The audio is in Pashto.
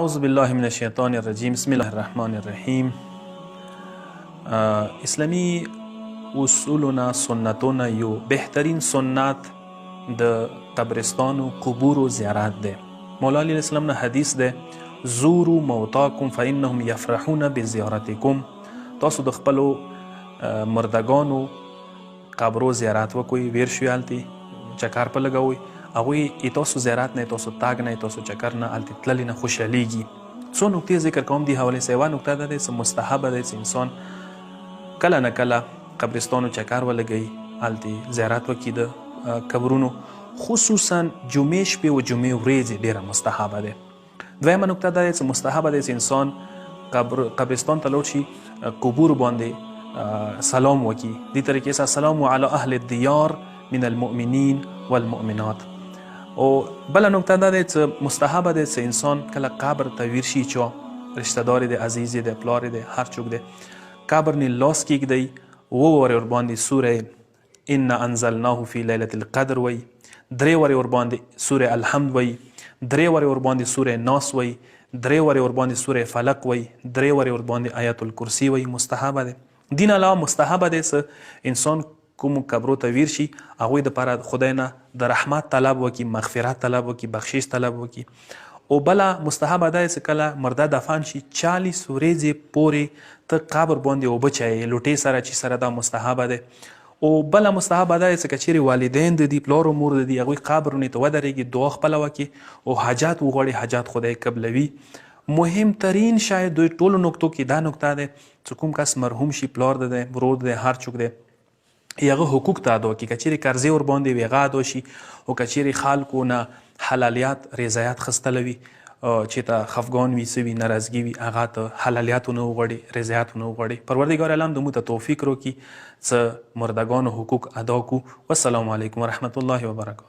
اعوذ بالله من الشیطان الرجیم. بسم الله الرحمن الرحیم. اسلامی اصولنا سنتونه یو بهترین سنت د قبرستان و قبور و زیارت ده. مولا علیه السلام نه حدیث ده: زوروا موتاکم فانهم یفرحون بزیارتکم. تاسو د خپلو مردگانو قبرو زیارت وکوئ، ویر شوي هلتې چکر په لګوئ، هغوی تاسو زیارت نه، تاسو تاګ نه، تاسو چکر نه هلتې تللي نه خوشحالیږي. څو نکتې ذکر کوم دې حوالې سره. یوه نکته دا دی چې مستحبه دی چې انسان کله نه کله قبرستانو چکر ولګوي، هلتې زیارت وکړي د قبرونو، خصوصا جمعې شپې و جمعې ورځې ډېره مستحبه دی. دویمه نکته دا دی چې مستحبه دی چې انسان قبرستان ته لاړ شي، قبور باندې سلام وکړي. دې طریقې سره السلام علی اهل الدیار من المؤمنین والمؤمنات. او بله نکته دا دی چې مستحبه دی چې انسان کله قبر ته ویر شي، چا رشته دار دی، عزیز دی، پلار دی، هر څوک دی، قبر نه لاس کیږدئ، ووارې ورباندې سوره ان انزلناه فی لیلة القدر وی، درې وارې ورباندې سوره الحمد وی، درې وارې ورباندې سوره ناس وی، درې وارې ورباندې سوره فلق وی، درې وارې ورباندې آیت الکرسی وی. مستحبه دی. دین علاوه مستحبه دی چې انسان کوم قبرو ته ویر شي، هغوی دپاره خدای نه د رحمت طلب وکړي، مغفرت طلب وکړي، بخشش طلب وکړي. او بله مستحبه دا چې کله مرده دفن شي 40 ورځې پورې ته قبر باندې اوبه چایې لوټې سره چې سره، دا مستحبه دی. او بله مستحبه دا چې که چیرې والدین د دې پلار و مور د دې هغوی قبرونې ته ودرېږي، دعا خپله وکړي او حاجات وغواړي، حاجات خدای قبلوي. مهمترین شاید دوی ټولو نکتو کې دا نکته ده چې کوم کس مرحوم شي، پلار ده دی، ورور ده دی، هر څوک دی، هغه حقوق ته ادا کړي. که چیرې قرضې ورباندې وي هغه ادا شي، او که چیرې خلکو نه حلالیات رضایت خیستلی وي، چې ته خفګان وي، څه وي، ناراضګي وي، هغه ته حلالیات ونه وغواړي، رضایت ونه وغواړي. پروردګار عالم د موږ ته توفیق راکړي چې مردگانو حقوق ادا کړو. والسلام علیکم ورحمة الله وبرکاته.